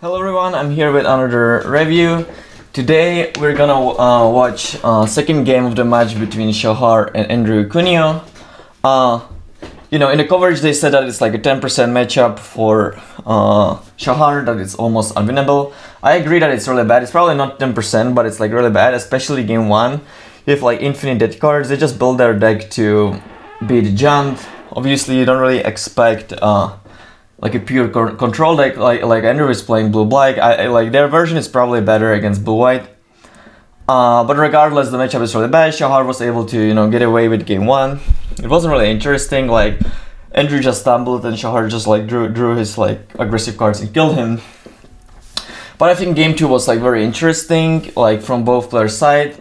Hello everyone, I'm here with another review. Today we're gonna watch second game of the match between Shahar and Cuneo. You know, in the coverage they said that it's like a 10% matchup for Shahar, that it's almost unwinnable. I agree that it's really bad. It's probably not 10%, but it's like really bad, especially game 1. You have like infinite dead cards. They just build their deck to beat Jund. Obviously you don't really expect like a pure control deck like Andrew is playing blue-black. I like their version is probably better against blue-white. But regardless, the matchup is really bad. Shahar was able to, you know, get away with game 1. It wasn't really interesting. Like Andrew just stumbled and Shahar just like drew his like aggressive cards and killed him. But I think game 2 was like very interesting, like from both players' side.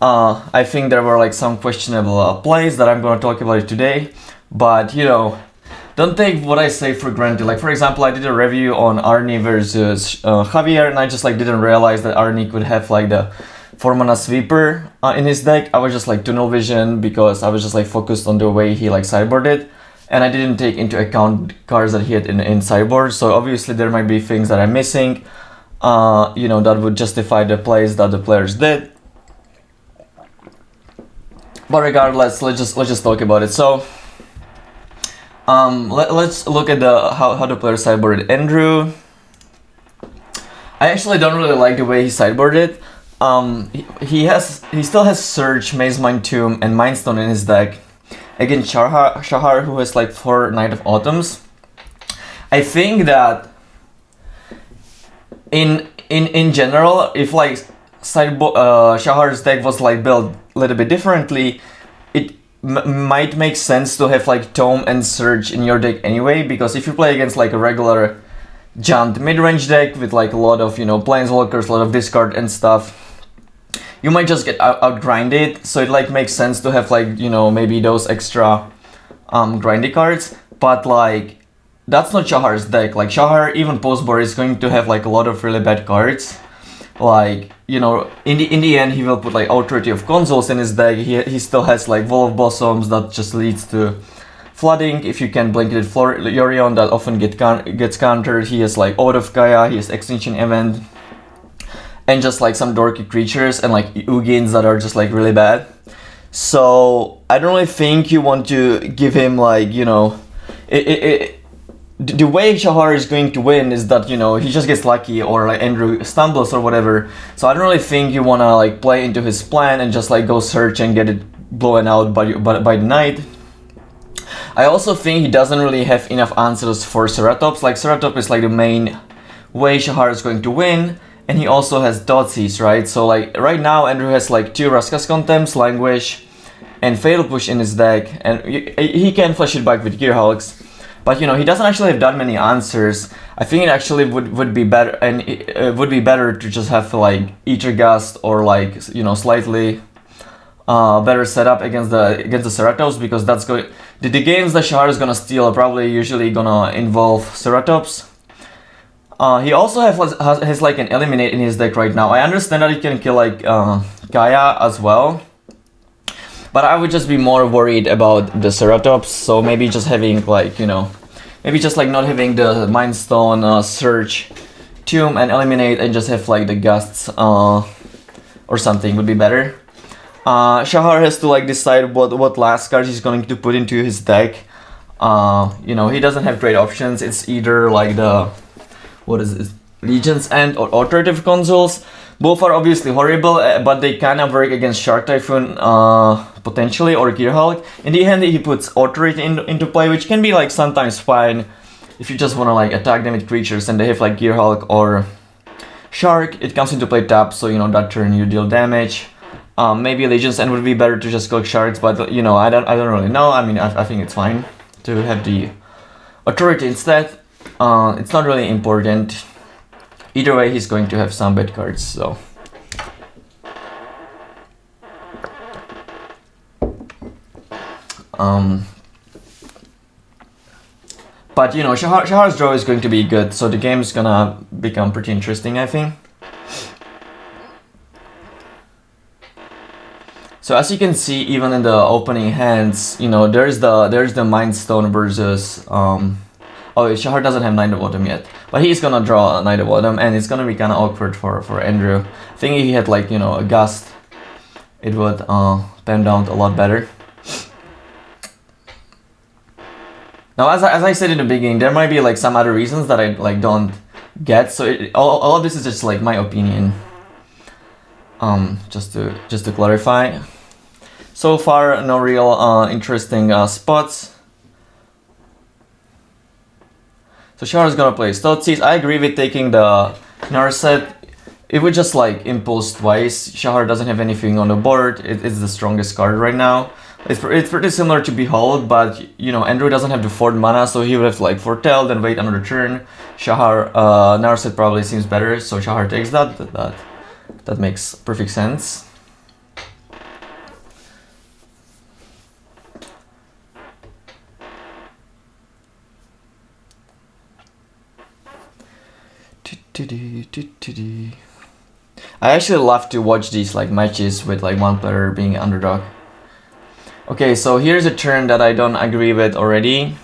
I think there were like some questionable plays that I'm gonna talk about it today. But you know, don't take what I say for granted. Like for example, I did a review on Arnie versus Javier, and I just like didn't realize that Arnie could have like the 4-mana sweeper in his deck. I was just like tunnel vision because I was just like focused on the way he like sideboarded, and I didn't take into account cards that he had in sideboard. So obviously there might be things that I'm missing, you know, that would justify the plays that the players did. But regardless, let's just talk about it. So let's look at the how the player sideboarded Andrew. I actually don't really like the way he sideboarded. He still has Surge, Maze Mind Tomb, and Mindstone in his deck against Shahar, who has like 4 Night of Autumns. I think that in general, if like Shahar's deck was like built a little bit differently, it might make sense to have like Tome and Surge in your deck anyway, because if you play against like a regular Jund mid-range deck with like a lot of, you know, planeswalkers, a lot of discard and stuff, you might just get out-grinded. So it like makes sense to have like, you know, maybe those extra grindy cards. But like that's not Shahar's deck. Like Shahar, even post-board, is going to have like a lot of really bad cards. Like, you know, in the end he will put like Authority of Consoles in his deck. He still has like Wall of Blossoms that just leads to flooding. If you can Blanketed Yorion, that often gets countered. He has like Ode of Gaia, he has Extinction Event, and just like some dorky creatures and like Ugins that are just like really bad. So I don't really think you want to give him like, you know, the way Shahar is going to win is that, you know, he just gets lucky or like Andrew stumbles or whatever. So I don't really think you wanna like play into his plan and just like go search and get it blown out by the night. I also think he doesn't really have enough answers for Ceratops. Like Ceratop is like the main way Shahar is going to win, and he also has Thoughtseize, right? So like right now Andrew has like 2 Raska's Contempts, Languish, and Fatal Push in his deck, and he can flash it back with Gearhulks. But you know, he doesn't actually have that many answers. I think it actually would be better, and it would be better to just have like Ether Gust or like, you know, slightly better setup against the Ceratops, because that's going the games that Shahar is gonna steal are probably usually gonna involve Ceratops. He also has like an Eliminate in his deck right now. I understand that he can kill like Gaia as well, but I would just be more worried about the Ceratops. So maybe just having like, you know, maybe just like not having the Mindstone, Surge, Tomb, and Eliminate, and just have like the Gusts or something would be better. Shahar has to like decide what last card he's going to put into his deck. You know, he doesn't have great options. It's either like the, what is it, Legion's End or Authoritative Consoles. Both are obviously horrible, but they kind of work against Shark Typhoon potentially, or Gearhulk. In the end, he puts Authority into play, which can be like sometimes fine if you just want to like attack them with creatures and they have like Gearhulk or Shark. It comes into play tap, so you know that turn you deal damage. Maybe Legion's End would be better to just kill Sharks, but you know, I don't really know. I mean, I think it's fine to have the Authority instead. It's not really important. Either way, he's going to have some bad cards, so. But you know, Shahar's draw is going to be good, so the game is gonna become pretty interesting, I think. So as you can see, even in the opening hands, you know, there's the Mind Stone versus oh, Shahar doesn't have Knight of Autumn yet, but he's gonna draw a Knight of Autumn, and it's gonna be kind of awkward for Andrew. I think if he had like, you know, a Gust, it would pen down a lot better. Now, as I said in the beginning, there might be like some other reasons that I like don't get. So all of this is just like my opinion. Just to clarify. So far, no real interesting spots. So Shahar is gonna play Stotsies. I agree with taking the Narset. It would just like impulse twice. Shahar doesn't have anything on the board. It's the strongest card right now. It's pretty similar to Behold, but you know, Andrew doesn't have the 4th mana, so he would have to like foretell, then wait another turn. Shahar, Narset probably seems better, so Shahar takes that. That makes perfect sense. I actually love to watch these like matches with like one player being underdog. Okay, so here's a turn that I don't agree with already.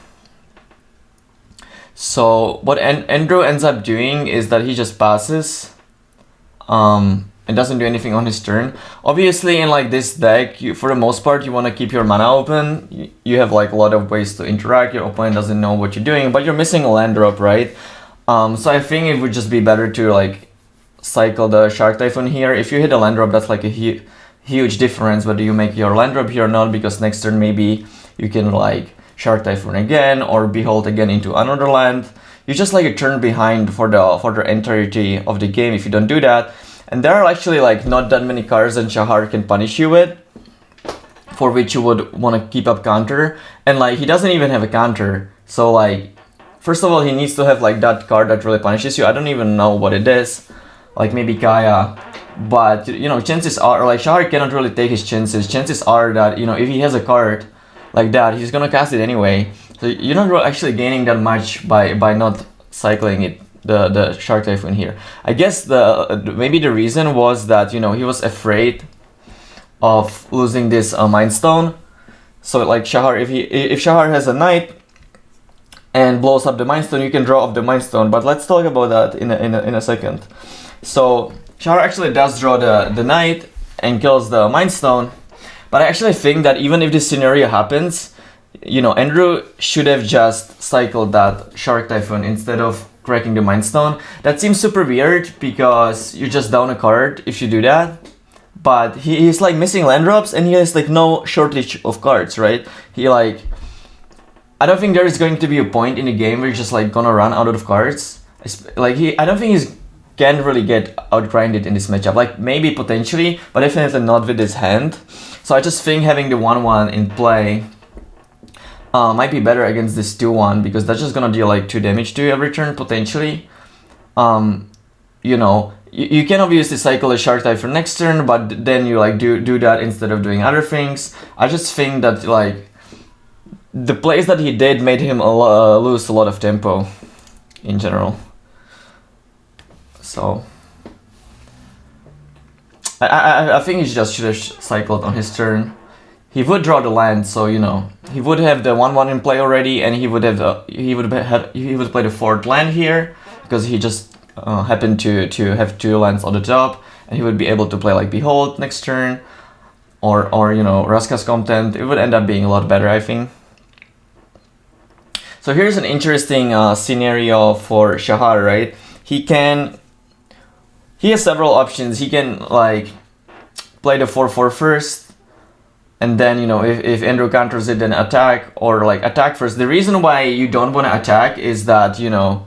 So what Andrew ends up doing is that he just passes and doesn't do anything on his turn. Obviously in like this deck, for the most part you want to keep your mana open. You have like a lot of ways to interact. Your opponent doesn't know what you're doing, but you're missing a land drop, right? So I think it would just be better to like cycle the Shark Typhoon here. If you hit a land drop, that's like a huge difference whether you make your land drop here or not, because next turn maybe you can like Shark Typhoon again or Behold again into another land. You just like a turn behind for the entirety of the game if you don't do that. And there are actually like not that many cards that Shahar can punish you with, for which you would want to keep up counter. And like he doesn't even have a counter, so like first of all he needs to have like that card that really punishes you. I don't even know what it is, like maybe Kaya. But you know, chances are like Shahar cannot really take his chances. Chances are that, you know, if he has a card like that, he's gonna cast it anyway. So you're not really actually gaining that much by not cycling it, the Shark Typhoon here. I guess maybe the reason was that, you know, he was afraid of losing this Mind Stone. So like Shahar, if Shahar has a Knight and blows up the Mind Stone, you can draw off the Mind Stone. But let's talk about that in a second. So Shahar actually does draw the Knight and kills the Mind Stone. But I actually think that even if this scenario happens, you know, Andrew should have just cycled that Shark Typhoon instead of cracking the Mind Stone. That seems super weird because you just down a card if you do that. But he's like missing land drops and he has like no shortage of cards, right? He like, I don't think there is going to be a point in the game where you're just like gonna run out of cards. Like I don't think he's can really get outgrinded in this matchup. Like maybe potentially, but definitely not with his hand. So I just think having the 1/1 in play might be better against this 2/1, because that's just gonna deal like 2 damage to you every turn potentially. You know, you can obviously cycle a Shark Typhoon next turn, but then you like do that instead of doing other things. I just think that like the plays that he did made him lose a lot of tempo in general. So I think he just should have cycled on his turn. He would draw the land, so you know he would have the 1/1 in play already, and he would play the 4th land here because he just happened to have 2 lands on the top, and he would be able to play like Behold next turn, or you know, Raska's Content. It would end up being a lot better, I think. So here's an interesting scenario for Shahar, right? He has several options. He can like play the 4/4 first, and then, you know, if Andrew counters it, then attack, or like attack first. The reason why you don't want to attack is that, you know,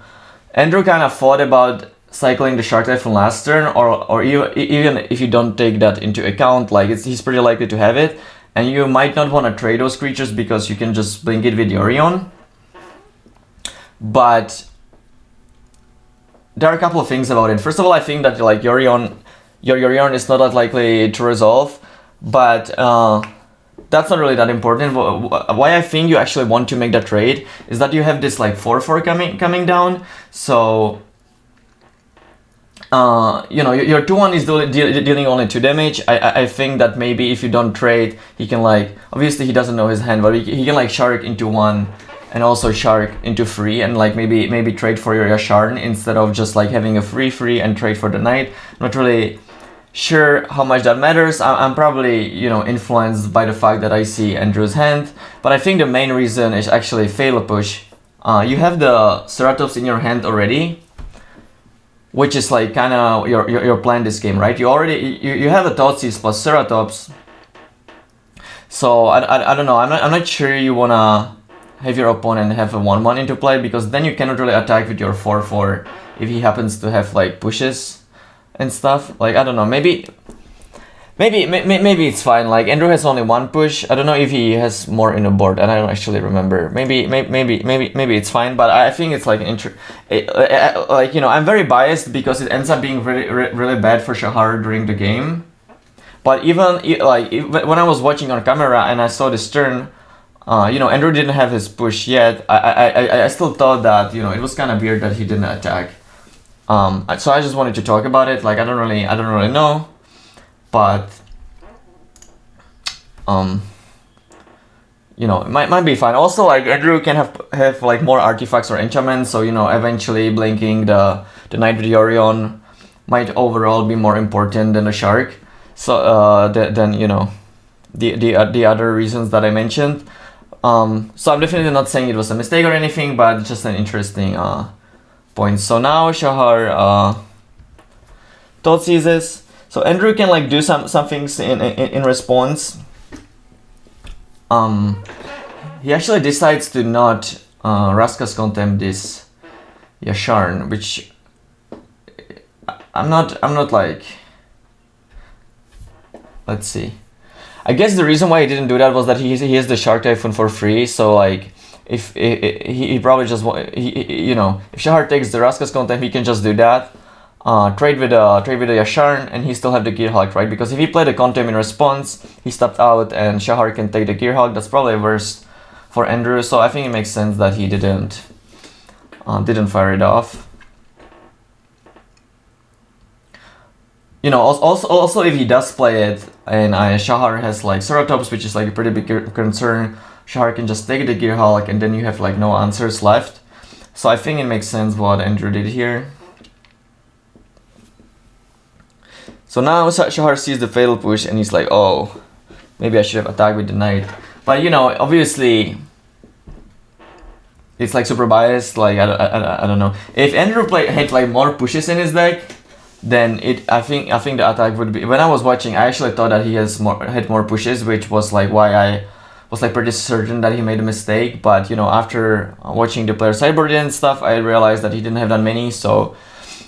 Andrew kind of thought about cycling the Shark Typhoon last turn, or even if you don't take that into account, like he's pretty likely to have it, and you might not want to trade those creatures because you can just blink it with Yorion. But there are a couple of things about it. First of all, I think that like your Yorion is not that likely to resolve, but that's not really that important. Why I think you actually want to make that trade is that you have this like 4/4 coming down. So you know, your 2/1 is dealing only 2 damage. I think that maybe if you don't trade, he can like, obviously he doesn't know his hand, but he can like shark into 1 and also shark into 3 and like maybe trade for your Yasharn instead of just like having a free and trade for the knight. Not really sure how much that matters. I'm probably, you know, influenced by the fact that I see Andrew's hand, but I think the main reason is actually fail a push. You have the Ceratops in your hand already, which is like kind of your plan this game, right? You have a Thoughtseize plus Ceratops, so I don't know. I'm not sure you wanna have your opponent have a 1/1 into play, because then you cannot really attack with your 4/4 if he happens to have like pushes and stuff. Like, I don't know, maybe it's fine. Like, Andrew has only 1 push. I don't know if he has more in the board, and I don't actually remember. Maybe it's fine, but I think it's like like, you know, I'm very biased because it ends up being really bad for Shahar during the game. But even like when I was watching on camera and I saw this turn, you know, Andrew didn't have his push yet. I still thought that, you know, it was kind of weird that he didn't attack. So I just wanted to talk about it. Like, I don't really know, but you know, it might be fine. Also, like, Andrew can have like more artifacts or enchantments, so, you know, eventually blinking the Knight with the Orion might overall be more important than the Shark. So then, you know, the other reasons that I mentioned. So I'm definitely not saying it was a mistake or anything, but just an interesting point. So now Shahar Thoughtseizes. So Andrew can like do some things in response. He actually decides to not Raska's Contempt this Yasharn, which I'm not like, let's see. I guess the reason why he didn't do that was that he has the Shark Typhoon for free. So like, if he probably just you know, if Shahar takes the Raska's Contempt, he can just do that. Trade with a Yasharn, and he still have the Gearhulk, right? Because if he played the Contempt in response, he stepped out, and Shahar can take the Gearhulk. That's probably worse for Andrew. So I think it makes sense that he didn't fire it off. You know, also if he does play it, and Shahar has like Ceratops, which is like a pretty big concern, Shahar can just take the Gearhulk, and then you have like no answers left. So I think it makes sense what Andrew did here. So now Shahar sees the fatal push, and he's like, oh, maybe I should have attacked with the Knight. But, you know, obviously, it's like super biased. Like, I don't know. If Andrew had like more pushes in his deck, then I think the attack would be. When I was watching, I actually thought that he had more pushes, which was like why I was like pretty certain that he made a mistake. But, you know, after watching the player sideboard and stuff, I realized that he didn't have that many. So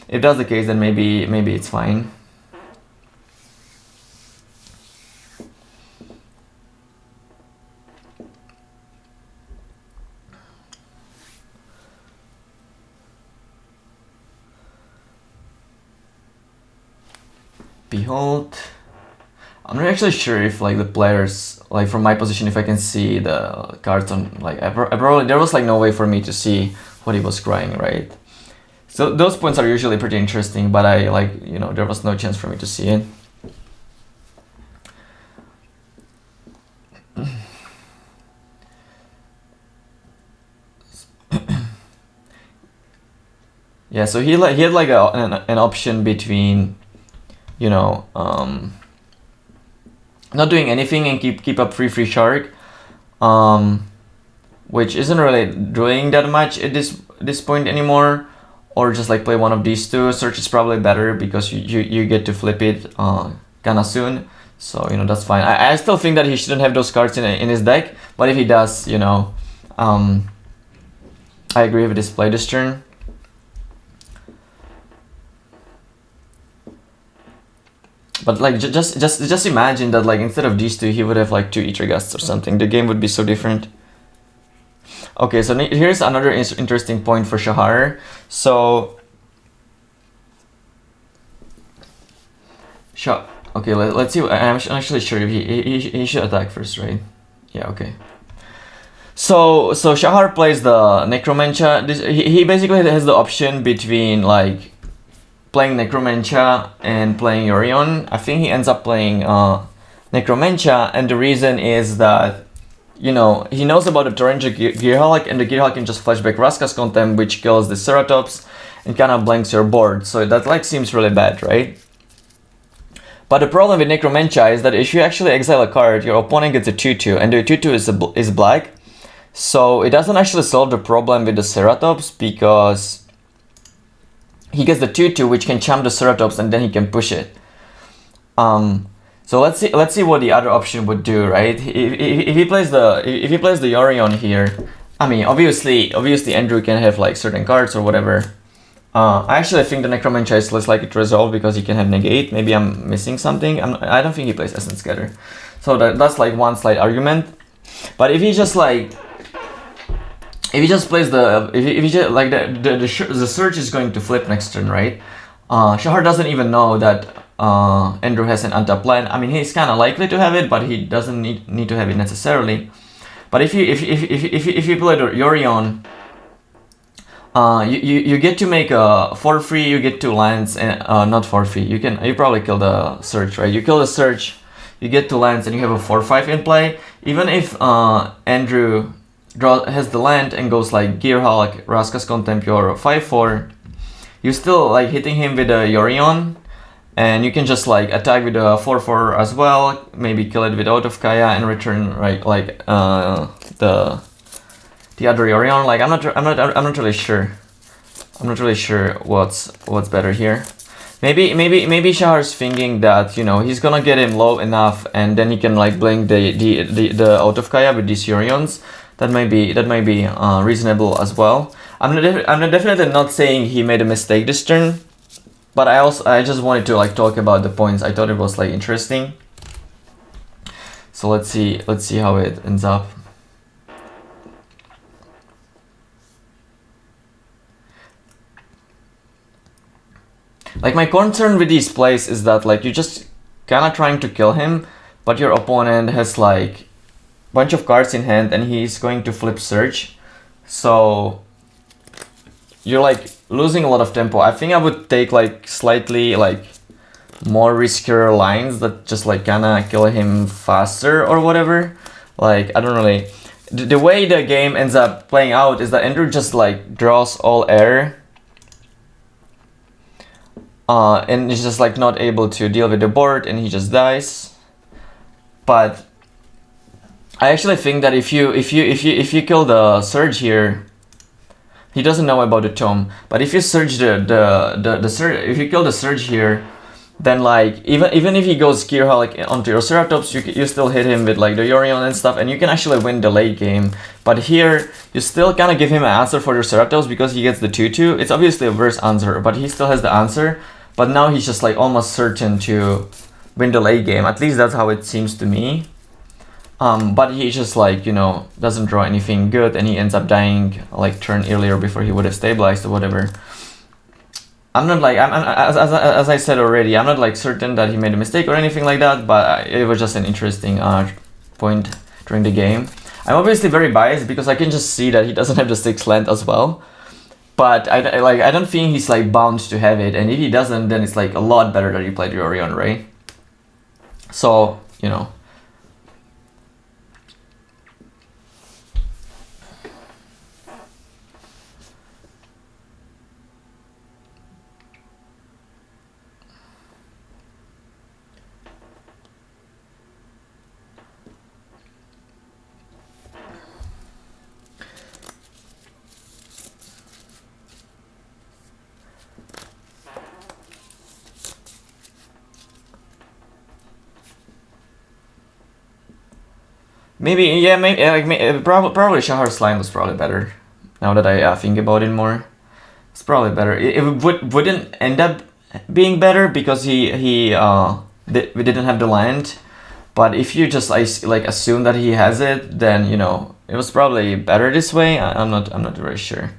if that's the case, then maybe it's fine. Behold, I'm not actually sure if like the players, like from my position, if I can see the cards on, like I probably, there was like no way for me to see what he was crying, right? So those points are usually pretty interesting, but I like, you know, there was no chance for me to see it. Yeah, so he had like an option between, you know, not doing anything and keep up free Shark, which isn't really doing that much at this point anymore, or just like play one of these two. Search is probably better because you get to flip it kinda soon, so, you know, that's fine. I still think that he shouldn't have those cards in his deck, but if he does, you know, I agree with this play this turn. But like, just imagine that like instead of these two, he would have like 2 Ether Gusts or something. The game would be so different. Okay, so here's another interesting point for Shahar. So, okay, let's see. I'm actually sure if he should attack first, right? Yeah, okay. So Shahar plays the Necromantia. He basically has the option between like playing Necromantia and playing Yorion. I think he ends up playing Necromantia, and the reason is that, you know, he knows about the Torrential Gearhulk, and the Gearhulk can just flashback Raska's Contempt, which kills the Ceratops and kind of blanks your board. So that like seems really bad, right? But the problem with Necromantia is that if you actually exile a card, your opponent gets a 2/2, and the 2/2 is black. So it doesn't actually solve the problem with the Ceratops, because he gets the 2/2, which can champ the Ceratops, and then he can push it. So let's see what the other option would do, right? If he plays the Yorion here, I mean, obviously Andrew can have like certain cards or whatever. I actually think the Necromantia is less likely to resolve because he can have negate. Maybe I'm missing something. I don't think he plays Essence Scatter. So that's like one slight argument. But if he just plays the Surge is going to flip next turn, right? Shahar doesn't even know that Andrew has an untapped plan. I mean, he's kind of likely to have it, but he doesn't need to have it necessarily. But if you play the Yorion, you get to make a 4/3. You get 2 lands, and not 4/3. You probably kill the Surge, right? You kill the Surge, you get 2 lands, and you have a 4/5 in play. Even if Andrew has the land and goes like Gearhulk, Raska's Contempt, or 5/4, you still like hitting him with a Yorion. And you can just like attack with a 4/4 as well, maybe kill it with Out of Kaya and return right like the other Yorion. Like I'm not really sure. I'm not really sure what's better here. Maybe Shahar's thinking that, you know, he's gonna get him low enough, and then he can like blink the Out of Kaya with these Yorions. That might be reasonable as well. I'm definitely not saying he made a mistake this turn. But I just wanted to like talk about the points. I thought it was like interesting. So let's see how it ends up. Like my concern with these plays is that like you're just kind of trying to kill him, but your opponent has like a bunch of cards in hand and he's going to flip Surge. So you're like losing a lot of tempo. I think I would take like slightly like more riskier lines that just like kinda kill him faster or whatever. Like I don't really. The way the game ends up playing out is that Andrew just like draws all air, and is just like not able to deal with the board, and he just dies. But I actually think that if you kill the Surge here, he doesn't know about the Tome. But if you Surge the Surge, if you kill the Surge here, then like even if he goes Gearhulk onto your Ceratops, you still hit him with like the Yorion and stuff, and you can actually win the late game. But here you still kind of give him an answer for your Ceratops because he gets the 2/2. It's obviously a worse answer, but he still has the answer. But now he's just like almost certain to win the late game. At least that's how it seems to me. But he just like, you know, doesn't draw anything good, and he ends up dying like turn earlier before he would have stabilized or whatever. I'm not like, as I said already, I'm not like certain that he made a mistake or anything like that, but it was just an interesting point during the game. I'm obviously very biased because I can just see that he doesn't have the 6th land as well. But I don't think he's like bound to have it, and if he doesn't, then it's like a lot better that he played Yorion, right? So, you know. Probably Shahar's line was probably better. Now that I think about it more, it's probably better. It wouldn't end up being better because we didn't have the land. But if you just like assume that he has it, then you know it was probably better this way. I'm not very sure.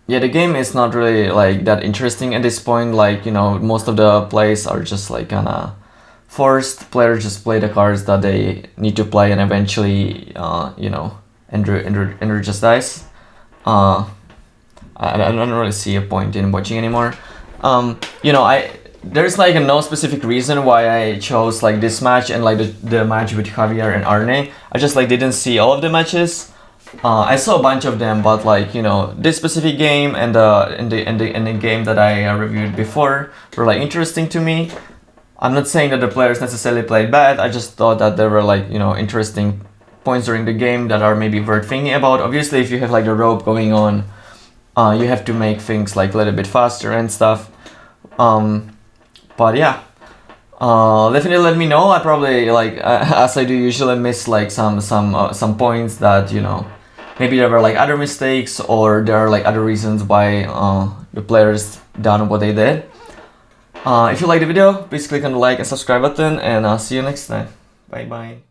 Yeah, the game is not really like that interesting at this point. Like, you know, most of the plays are just like kinda forced players just play the cards that they need to play, and eventually, you know, Andrew just dies. I don't really see a point in watching anymore. You know, there's like no specific reason why I chose like this match and like the match with Javier and Arne. I just like didn't see all of the matches. I saw a bunch of them, but like, you know, this specific game and the game that I reviewed before were like interesting to me. I'm not saying that the players necessarily played bad. I just thought that there were like, you know, interesting points during the game that are maybe worth thinking about. Obviously, if you have like the rope going on, you have to make things like a little bit faster and stuff. But yeah, definitely let me know. I probably like as I do usually miss like some points that, you know, maybe there were like other mistakes or there are like other reasons why the players done what they did. If you like the video, please click on the like and subscribe button, and I'll see you next time. Bye bye.